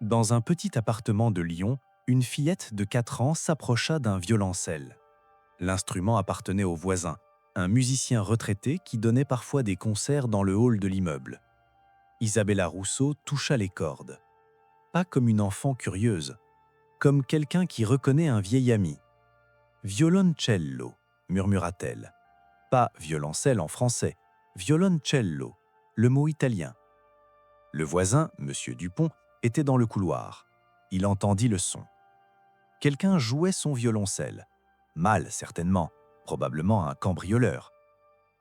Dans un petit appartement de Lyon, une fillette de 4 ans s'approcha d'un violoncelle. L'instrument appartenait au voisin, un musicien retraité qui donnait parfois des concerts dans le hall de l'immeuble. Isabella Rousseau toucha les cordes. Pas comme une enfant curieuse, comme quelqu'un qui reconnaît un vieil ami. Violoncello, murmura-t-elle. Pas violoncelle en français, violoncello, le mot italien. Le voisin, Monsieur Dupont, était dans le couloir. Il entendit le son. Quelqu'un jouait son violoncelle. Mal, certainement, probablement un cambrioleur.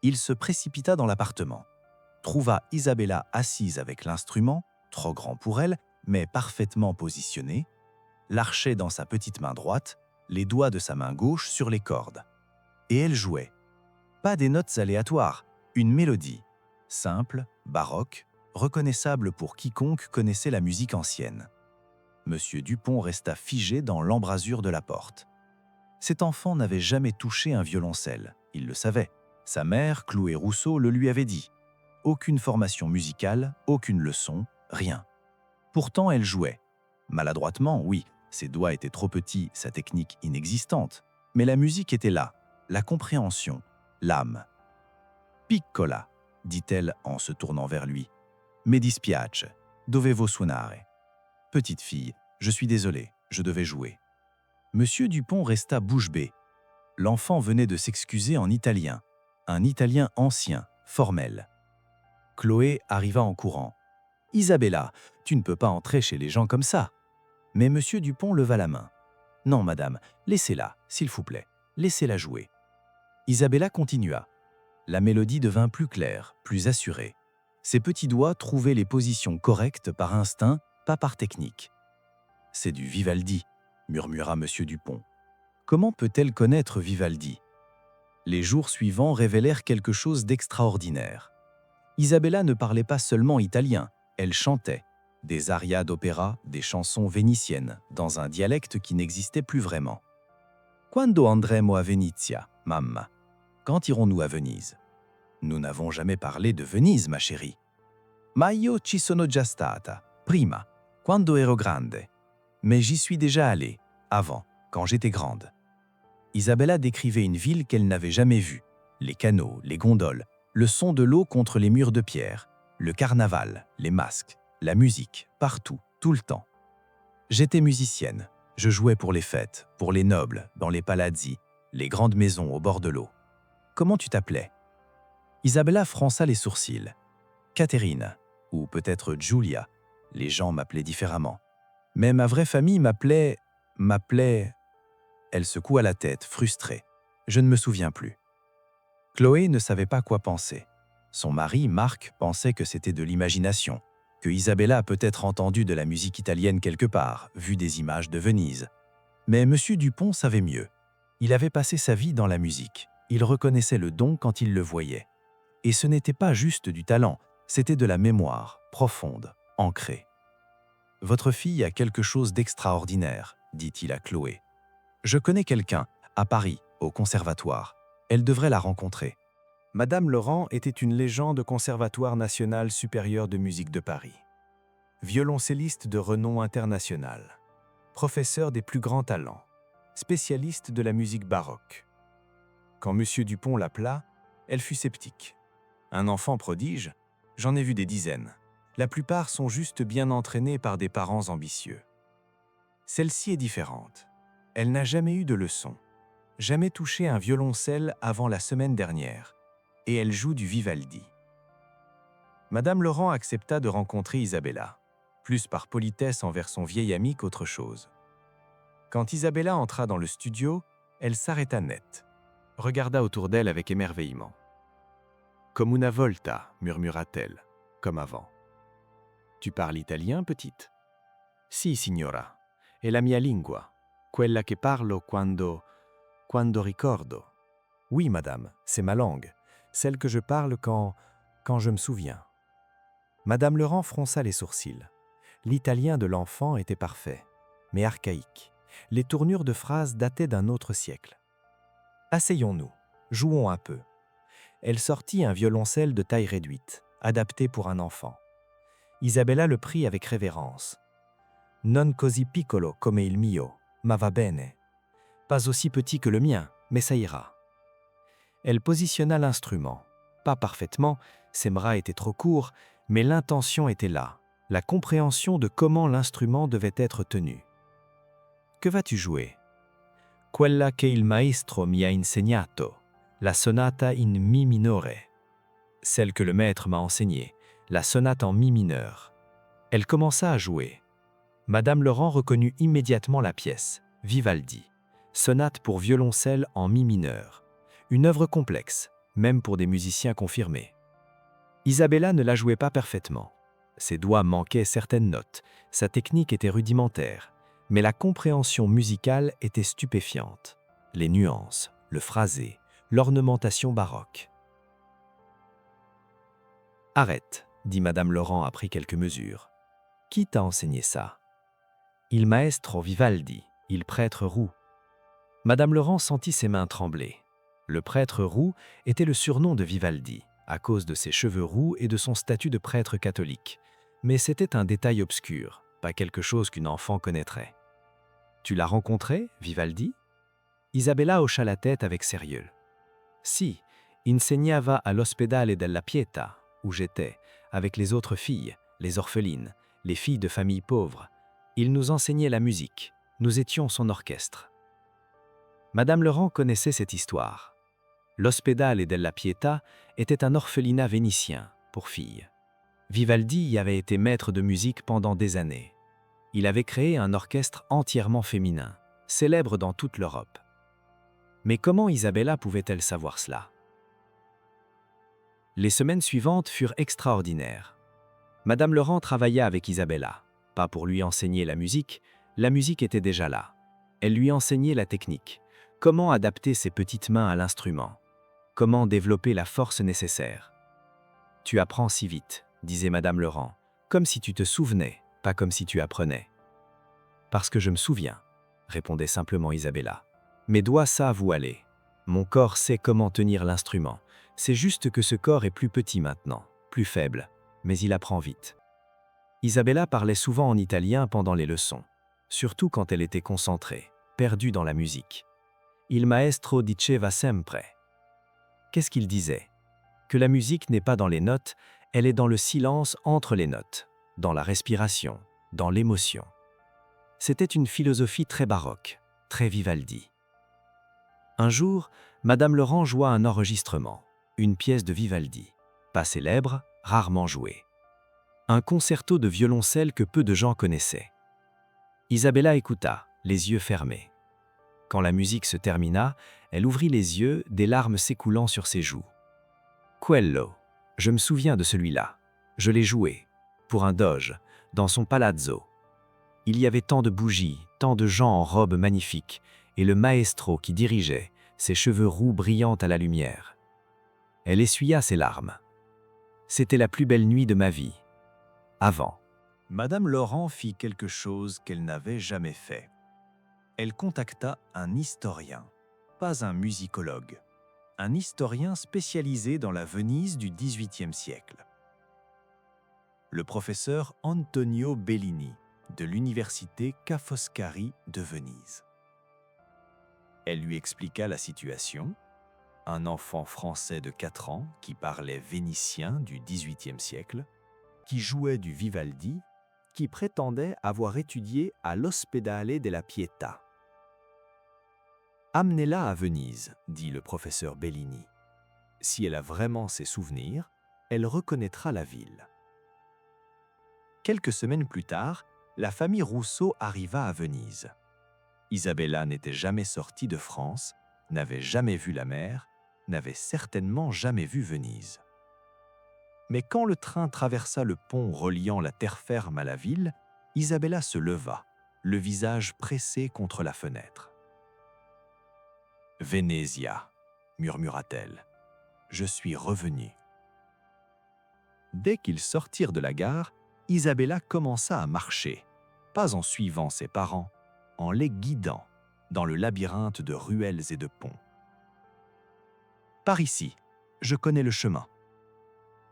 Il se précipita dans l'appartement, trouva Isabella assise avec l'instrument, trop grand pour elle, mais parfaitement positionné, l'archait dans sa petite main droite, les doigts de sa main gauche sur les cordes. Et elle jouait. Pas des notes aléatoires, une mélodie, simple, baroque, reconnaissable pour quiconque connaissait la musique ancienne. Monsieur Dupont resta figé dans l'embrasure de la porte. Cet enfant n'avait jamais touché un violoncelle, il le savait. Sa mère, Chloé Rousseau, le lui avait dit. Aucune formation musicale, aucune leçon, rien. Pourtant, elle jouait. Maladroitement, oui, ses doigts étaient trop petits, sa technique inexistante. Mais la musique était là, la compréhension, l'âme. Piccola, dit-elle en se tournant vers lui. Me dispiace, dovevo suonare. Petite fille, je suis désolé, je devais jouer. Monsieur Dupont resta bouche bée. L'enfant venait de s'excuser en italien, un italien ancien, formel. Chloé arriva en courant. « Isabella, tu ne peux pas entrer chez les gens comme ça. » Mais Monsieur Dupont leva la main. « Non, madame, laissez-la, s'il vous plaît, laissez-la jouer. » Isabella continua. La mélodie devint plus claire, plus assurée. Ses petits doigts trouvaient les positions correctes par instinct, pas par technique. « C'est du Vivaldi, » murmura Monsieur Dupont. Comment peut-elle connaître Vivaldi? Les jours suivants révélèrent quelque chose d'extraordinaire. Isabella ne parlait pas seulement italien, elle chantait. Des arias d'opéra, des chansons vénitiennes, dans un dialecte qui n'existait plus vraiment. « Quando andremo a Venezia, mamma » Quand irons-nous à Venise? Nous n'avons jamais parlé de Venise, ma chérie. Ma io ci sono già stata, prima, quando ero grande. Mais j'y suis déjà allée, avant, quand j'étais grande. Isabella décrivait une ville qu'elle n'avait jamais vue. Les canaux, les gondoles, le son de l'eau contre les murs de pierre, le carnaval, les masques, la musique, partout, tout le temps. J'étais musicienne. Je jouais pour les fêtes, pour les nobles, dans les palazzi, les grandes maisons au bord de l'eau. Comment tu t'appelais? Isabella fronça les sourcils. Catherine, ou peut-être Giulia. Les gens m'appelaient différemment. Mais ma vraie famille m'appelait... Elle secoua la tête, frustrée. Je ne me souviens plus. Chloé ne savait pas quoi penser. Son mari, Marc, pensait que c'était de l'imagination, que Isabella a peut-être entendu de la musique italienne quelque part, vu des images de Venise. Mais Monsieur Dupont savait mieux. Il avait passé sa vie dans la musique. Il reconnaissait le don quand il le voyait. Et ce n'était pas juste du talent, c'était de la mémoire, profonde, ancrée. « Votre fille a quelque chose d'extraordinaire, » dit-il à Chloé. « Je connais quelqu'un, à Paris, au conservatoire. Elle devrait la rencontrer. » Madame Laurent était une légende au Conservatoire national supérieur de musique de Paris. Violoncelliste de renom international. Professeur des plus grands talents. Spécialiste de la musique baroque. Quand Monsieur Dupont l'appela, elle fut sceptique. Un enfant prodige, j'en ai vu des dizaines. La plupart sont juste bien entraînés par des parents ambitieux. Celle-ci est différente. Elle n'a jamais eu de leçon, jamais touché un violoncelle avant la semaine dernière, et elle joue du Vivaldi. Madame Laurent accepta de rencontrer Isabella, plus par politesse envers son vieil ami qu'autre chose. Quand Isabella entra dans le studio, elle s'arrêta net, regarda autour d'elle avec émerveillement. « Comme una volta » murmura-t-elle, comme avant. « Tu parles italien, petite ?»« Si, signora. È la mia lingua, quella che parlo quando ricordo. » « Oui, madame, c'est ma langue, celle que je parle quand je me souviens. » Madame Laurent fronça les sourcils. L'italien de l'enfant était parfait, mais archaïque. Les tournures de phrases dataient d'un autre siècle. « Asseyons-nous, jouons un peu. » Elle sortit un violoncelle de taille réduite, adapté pour un enfant. Isabella le prit avec révérence. Non così piccolo come il mio, ma va bene. Pas aussi petit que le mien, mais ça ira. Elle positionna l'instrument. Pas parfaitement, ses bras étaient trop courts, mais l'intention était là, la compréhension de comment l'instrument devait être tenu. Que vas-tu jouer? Quella che il maestro mi ha insegnato, la sonata in mi minore. Celle que le maître m'a enseignée, la sonate en mi mineur. Elle commença à jouer. Madame Laurent reconnut immédiatement la pièce, Vivaldi, sonate pour violoncelle en mi mineur. Une œuvre complexe, même pour des musiciens confirmés. Isabella ne la jouait pas parfaitement. Ses doigts manquaient certaines notes, sa technique était rudimentaire, mais la compréhension musicale était stupéfiante. Les nuances, le phrasé, l'ornementation baroque. « Arrête, dit Madame Laurent après quelques mesures. Qui t'a enseigné ça? Il maestro Vivaldi, il prêtre roux. Madame Laurent sentit ses mains trembler. Le prêtre roux était le surnom de Vivaldi, à cause de ses cheveux roux et de son statut de prêtre catholique. Mais c'était un détail obscur, pas quelque chose qu'une enfant connaîtrait. Tu l'as rencontré, Vivaldi? Isabella hocha la tête avec sérieux. Si, insegnava all'ospedale della Pietà, où j'étais, avec les autres filles, les orphelines, les filles de familles pauvres. Il nous enseignait la musique, nous étions son orchestre. Madame Laurent connaissait cette histoire. L'Ospedale della Pietà était un orphelinat vénitien pour filles. Vivaldi y avait été maître de musique pendant des années. Il avait créé un orchestre entièrement féminin, célèbre dans toute l'Europe. Mais comment Isabella pouvait-elle savoir cela? Les semaines suivantes furent extraordinaires. Madame Laurent travailla avec Isabella, pas pour lui enseigner la musique était déjà là. Elle lui enseignait la technique, comment adapter ses petites mains à l'instrument, comment développer la force nécessaire. Tu apprends si vite, disait Madame Laurent, comme si tu te souvenais, pas comme si tu apprenais. Parce que je me souviens, répondait simplement Isabella. Mes doigts savent où aller. Mon corps sait comment tenir l'instrument. C'est juste que ce corps est plus petit maintenant, plus faible, mais il apprend vite. Isabella parlait souvent en italien pendant les leçons, surtout quand elle était concentrée, perdue dans la musique. Il maestro diceva sempre. Qu'est-ce qu'il disait? Que la musique n'est pas dans les notes, elle est dans le silence entre les notes, dans la respiration, dans l'émotion. C'était une philosophie très baroque, très Vivaldi. Un jour, Madame Laurent joua un enregistrement, une pièce de Vivaldi, pas célèbre, rarement jouée. Un concerto de violoncelle que peu de gens connaissaient. Isabella écouta, les yeux fermés. Quand la musique se termina, elle ouvrit les yeux, des larmes s'écoulant sur ses joues. Quello, je me souviens de celui-là. Je l'ai joué, pour un doge, dans son palazzo. Il y avait tant de bougies, tant de gens en robes magnifiques, et le maestro qui dirigeait, ses cheveux roux brillants à la lumière. Elle essuya ses larmes. C'était la plus belle nuit de ma vie. Avant. Madame Laurent fit quelque chose qu'elle n'avait jamais fait. Elle contacta un historien, pas un musicologue, un historien spécialisé dans la Venise du XVIIIe siècle. Le professeur Antonio Bellini, de l'université Ca' Foscari de Venise. Elle lui expliqua la situation. Un enfant français de 4 ans qui parlait vénitien du XVIIIe siècle, qui jouait du Vivaldi, qui prétendait avoir étudié à l'Ospedale della Pietà. Amenez-la à Venise, dit le professeur Bellini. Si elle a vraiment ses souvenirs, elle reconnaîtra la ville. Quelques semaines plus tard, la famille Rousseau arriva à Venise. Isabella n'était jamais sortie de France, n'avait jamais vu la mer, n'avait certainement jamais vu Venise. Mais quand le train traversa le pont reliant la terre ferme à la ville, Isabella se leva, le visage pressé contre la fenêtre. « Venezia » murmura-t-elle, « je suis revenue. » Dès qu'ils sortirent de la gare, Isabella commença à marcher, pas en suivant ses parents, en les guidant dans le labyrinthe de ruelles et de ponts. « Par ici, je connais le chemin. »«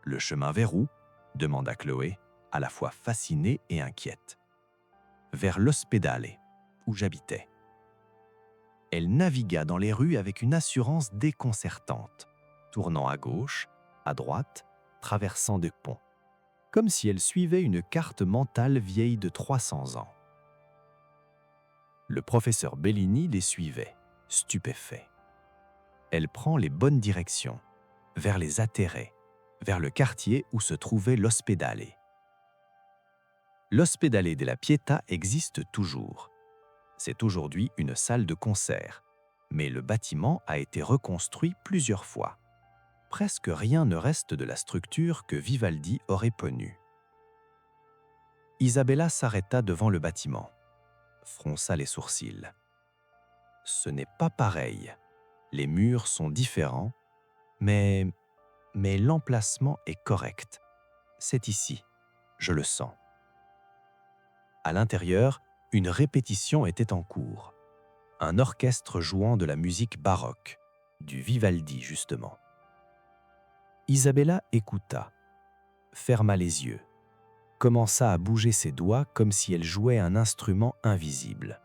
Le chemin vers où ?» demanda Chloé, à la fois fascinée et inquiète. « vers l'Ospedale, où j'habitais. Elle navigua dans les rues avec une assurance déconcertante, tournant à gauche, à droite, traversant des ponts, comme si elle suivait une carte mentale vieille de 300 ans. Le professeur Bellini les suivait, stupéfait. Elle prend les bonnes directions, vers les atterrés, vers le quartier où se trouvait l'Ospedale. L'Ospedale della Pietà existe toujours. C'est aujourd'hui une salle de concert, mais le bâtiment a été reconstruit plusieurs fois. Presque rien ne reste de la structure que Vivaldi aurait ponnue. Isabella s'arrêta devant le bâtiment, fronça les sourcils. Ce n'est pas pareil. Les murs sont différents, mais l'emplacement est correct. C'est ici, je le sens. À l'intérieur, une répétition était en cours. Un orchestre jouant de la musique baroque, du Vivaldi justement. Isabella écouta, ferma les yeux, commença à bouger ses doigts comme si elle jouait un instrument invisible.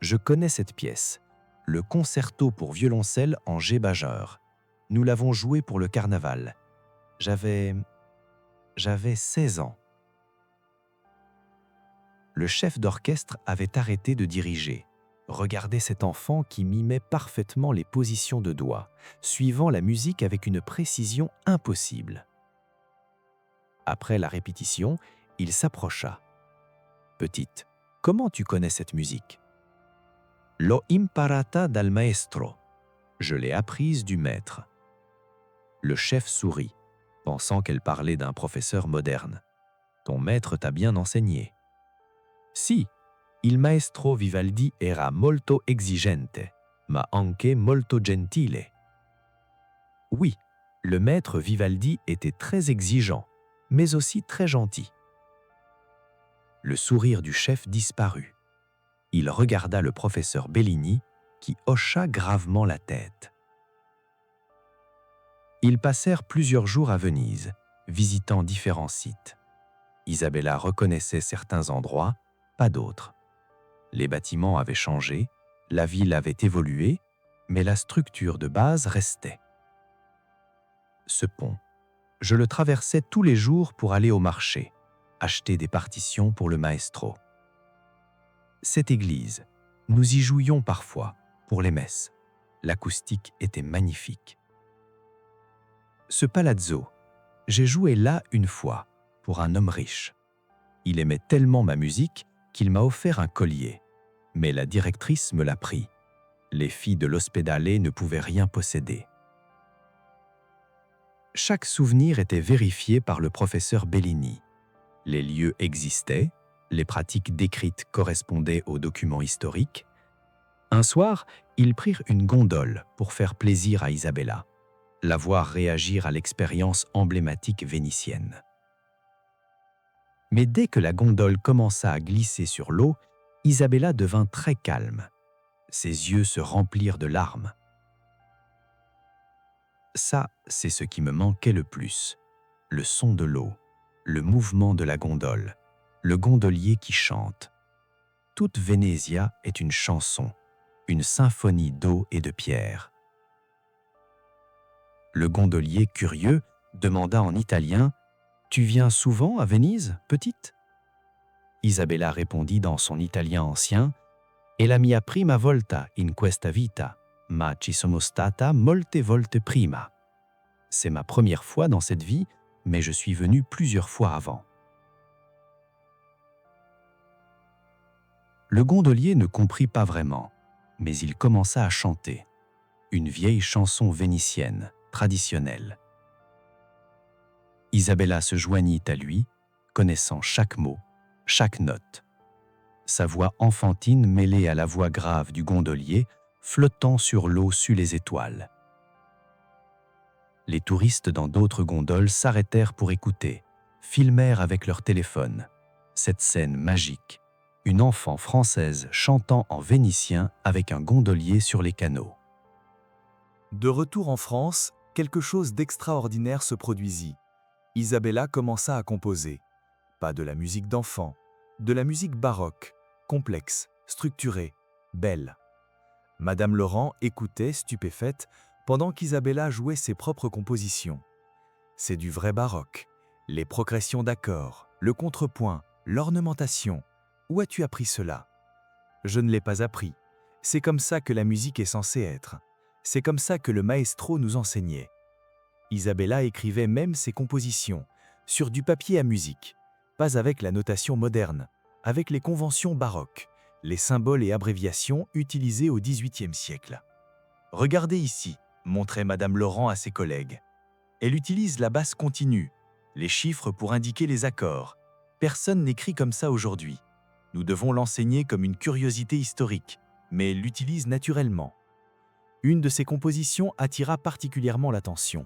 Je connais cette pièce, le concerto pour violoncelle en G majeur. Nous l'avons joué pour le carnaval. J'avais 16 ans. Le chef d'orchestre avait arrêté de diriger. Regardez cet enfant qui mimait parfaitement les positions de doigts, suivant la musique avec une précision impossible. Après la répétition, il s'approcha. « Petite, comment tu connais cette musique ?»« L'ho imparata dal maestro. Je l'ai apprise du maître. » Le chef sourit, pensant qu'elle parlait d'un professeur moderne. « Ton maître t'a bien enseigné. »« Si, il maestro Vivaldi era molto exigente, ma anche molto gentile. » Oui, le maître Vivaldi était très exigeant, mais aussi très gentil. Le sourire du chef disparut. Il regarda le professeur Bellini, qui hocha gravement la tête. Ils passèrent plusieurs jours à Venise, visitant différents sites. Isabella reconnaissait certains endroits, pas d'autres. Les bâtiments avaient changé, la ville avait évolué, mais la structure de base restait. Ce pont, je le traversais tous les jours pour aller au marché, acheter des partitions pour le maestro. Cette église, nous y jouions parfois, pour les messes. L'acoustique était magnifique. Ce palazzo, j'ai joué là une fois, pour un homme riche. Il aimait tellement ma musique qu'il m'a offert un collier, mais la directrice me l'a pris. Les filles de l'Ospedale ne pouvaient rien posséder. Chaque souvenir était vérifié par le professeur Bellini. Les lieux existaient, les pratiques décrites correspondaient aux documents historiques. Un soir, ils prirent une gondole pour faire plaisir à Isabella, la voir réagir à l'expérience emblématique vénitienne. Mais dès que la gondole commença à glisser sur l'eau, Isabella devint très calme. Ses yeux se remplirent de larmes. Ça, c'est ce qui me manquait le plus. Le son de l'eau, le mouvement de la gondole, le gondolier qui chante. Toute Venezia est une chanson, une symphonie d'eau et de pierre. Le gondolier, curieux, demanda en italien « Tu viens souvent à Venise, petite ?» Isabella répondit dans son italien ancien « È la mia prima volta in questa vita, ma ci sono stata molte volte prima. » C'est ma première fois dans cette vie, mais je suis venu plusieurs fois avant. Le gondolier ne comprit pas vraiment, mais il commença à chanter, une vieille chanson vénitienne, traditionnelle. Isabella se joignit à lui, connaissant chaque mot, chaque note. Sa voix enfantine mêlée à la voix grave du gondolier, flottant sur l'eau sous les étoiles. Les touristes dans d'autres gondoles s'arrêtèrent pour écouter, filmèrent avec leur téléphone. Cette scène magique, une enfant française chantant en vénitien avec un gondolier sur les canaux. De retour en France, quelque chose d'extraordinaire se produisit. Isabella commença à composer. Pas de la musique d'enfant, de la musique baroque, complexe, structurée, belle. Madame Laurent écoutait, stupéfaite, pendant qu'Isabella jouait ses propres compositions. C'est du vrai baroque. Les progressions d'accords, le contrepoint, l'ornementation. Où as-tu appris cela? Je ne l'ai pas appris. C'est comme ça que la musique est censée être. C'est comme ça que le maestro nous enseignait. Isabella écrivait même ses compositions, sur du papier à musique, pas avec la notation moderne, avec les conventions baroques, les symboles et abréviations utilisés au XVIIIe siècle. Regardez ici, montrait Madame Laurent à ses collègues. Elle utilise la basse continue, les chiffres pour indiquer les accords. Personne n'écrit comme ça aujourd'hui. Nous devons l'enseigner comme une curiosité historique, mais elle l'utilise naturellement. Une de ses compositions attira particulièrement l'attention.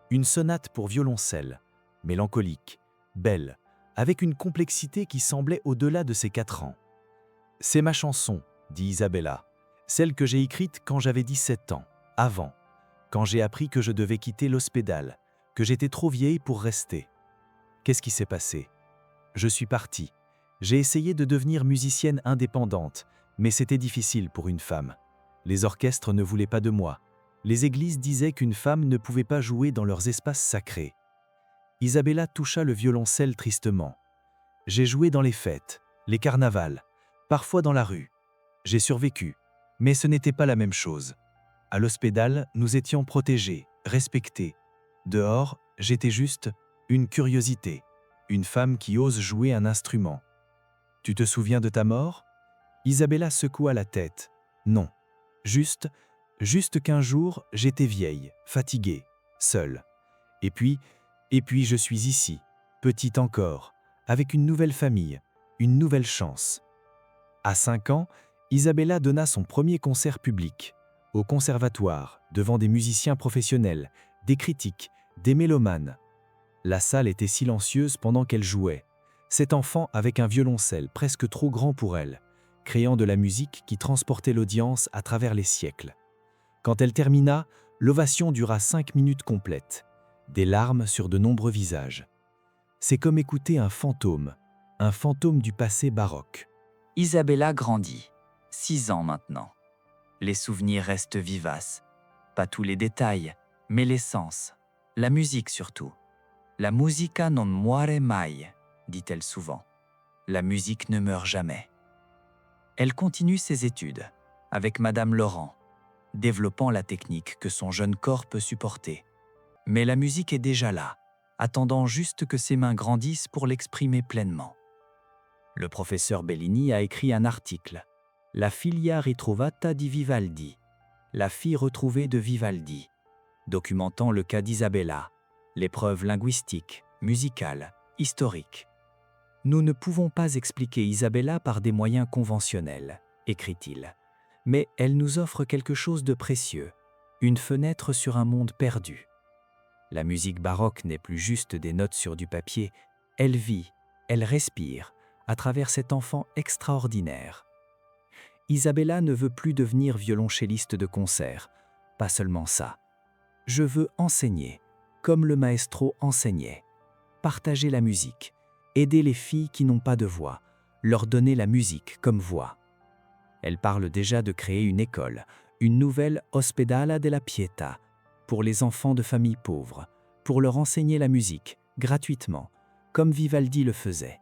Une sonate pour violoncelle, mélancolique, belle, avec une complexité qui semblait au-delà de ses 4 ans. « C'est ma chanson », dit Isabella, « celle que j'ai écrite quand j'avais 17 ans, avant, quand j'ai appris que je devais quitter l'hospédale, que j'étais trop vieille pour rester. Qu'est-ce qui s'est passé? Je suis partie. J'ai essayé de devenir musicienne indépendante, mais c'était difficile pour une femme. Les orchestres ne voulaient pas de moi. Les églises disaient qu'une femme ne pouvait pas jouer dans leurs espaces sacrés. » Isabella toucha le violoncelle tristement. « J'ai joué dans les fêtes, les carnavals, parfois dans la rue. J'ai survécu, mais ce n'était pas la même chose. À l'hospédale, nous étions protégés, respectés. Dehors, j'étais juste une curiosité, une femme qui ose jouer un instrument. Tu te souviens de ta mort? » Isabella secoua la tête. « Non, juste qu'un jour, j'étais vieille, fatiguée, seule. Et puis je suis ici, petite encore, avec une nouvelle famille, une nouvelle chance. » À 5 ans, Isabella donna son premier concert public, au conservatoire, devant des musiciens professionnels, des critiques, des mélomanes. La salle était silencieuse pendant qu'elle jouait, cet enfant avec un violoncelle presque trop grand pour elle, créant de la musique qui transportait l'audience à travers les siècles. Quand elle termina, l'ovation dura 5 minutes complètes, des larmes sur de nombreux visages. C'est comme écouter un fantôme du passé baroque. Isabella grandit, 6 ans maintenant. Les souvenirs restent vivaces. Pas tous les détails, mais l'essence. La musique surtout. La musica non muore mai, dit-elle souvent. La musique ne meurt jamais. Elle continue ses études, avec Madame Laurent, développant la technique que son jeune corps peut supporter. Mais la musique est déjà là, attendant juste que ses mains grandissent pour l'exprimer pleinement. Le professeur Bellini a écrit un article, La figlia ritrovata di Vivaldi, la fille retrouvée de Vivaldi, documentant le cas d'Isabella, les preuves linguistiques, musicales, historiques. Nous ne pouvons pas expliquer Isabella par des moyens conventionnels, écrit-il, mais elle nous offre quelque chose de précieux, une fenêtre sur un monde perdu. La musique baroque n'est plus juste des notes sur du papier, elle vit, elle respire, à travers cet enfant extraordinaire. Isabella ne veut plus devenir violoncelliste de concert, pas seulement ça. Je veux enseigner, comme le maestro enseignait, partager la musique, aider les filles qui n'ont pas de voix, leur donner la musique comme voix. Elle parle déjà de créer une école, une nouvelle Ospedale della Pietà, pour les enfants de familles pauvres, pour leur enseigner la musique, gratuitement, comme Vivaldi le faisait.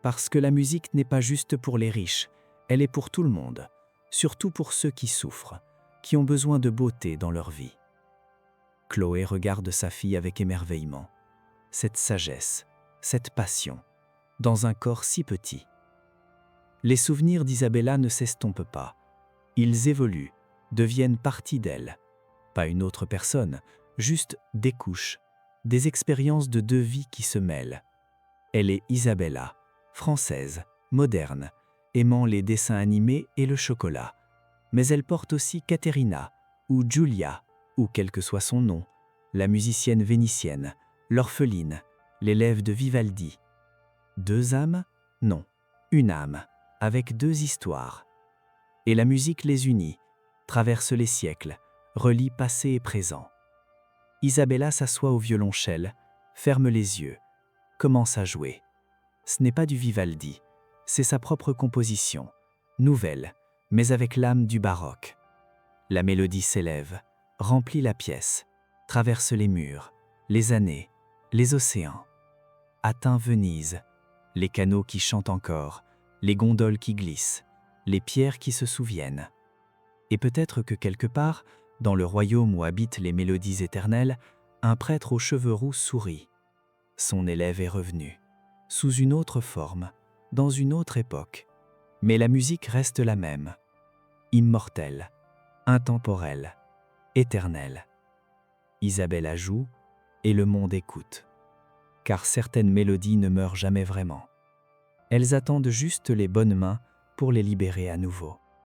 Parce que la musique n'est pas juste pour les riches, elle est pour tout le monde, surtout pour ceux qui souffrent, qui ont besoin de beauté dans leur vie. Chloé regarde sa fille avec émerveillement. Cette sagesse, cette passion, dans un corps si petit. Les souvenirs d'Isabella ne s'estompent pas. Ils évoluent, deviennent partie d'elle. Pas une autre personne, juste des couches, des expériences de 2 vies qui se mêlent. Elle est Isabella, française, moderne, aimant les dessins animés et le chocolat. Mais elle porte aussi Caterina, ou Giulia, ou quel que soit son nom, la musicienne vénitienne, l'orpheline, l'élève de Vivaldi. 2 âmes? Non, une âme, avec 2 histoires. Et la musique les unit, traverse les siècles, relie passé et présent. Isabella s'assoit au violoncelle, ferme les yeux, commence à jouer. Ce n'est pas du Vivaldi, C'est sa propre composition, nouvelle, mais avec l'âme du baroque. La mélodie s'élève, remplit la pièce, traverse les murs, les années, les océans. Atteint Venise, les canaux qui chantent encore, les gondoles qui glissent, les pierres qui se souviennent. Et peut-être que quelque part, dans le royaume où habitent les mélodies éternelles, un prêtre aux cheveux roux sourit. Son élève est revenu, sous une autre forme, dans une autre époque. Mais la musique reste la même, immortelle, intemporelle, éternelle. Isabella joue et le monde écoute. Car certaines mélodies ne meurent jamais vraiment. Elles attendent juste les bonnes mains pour les libérer à nouveau.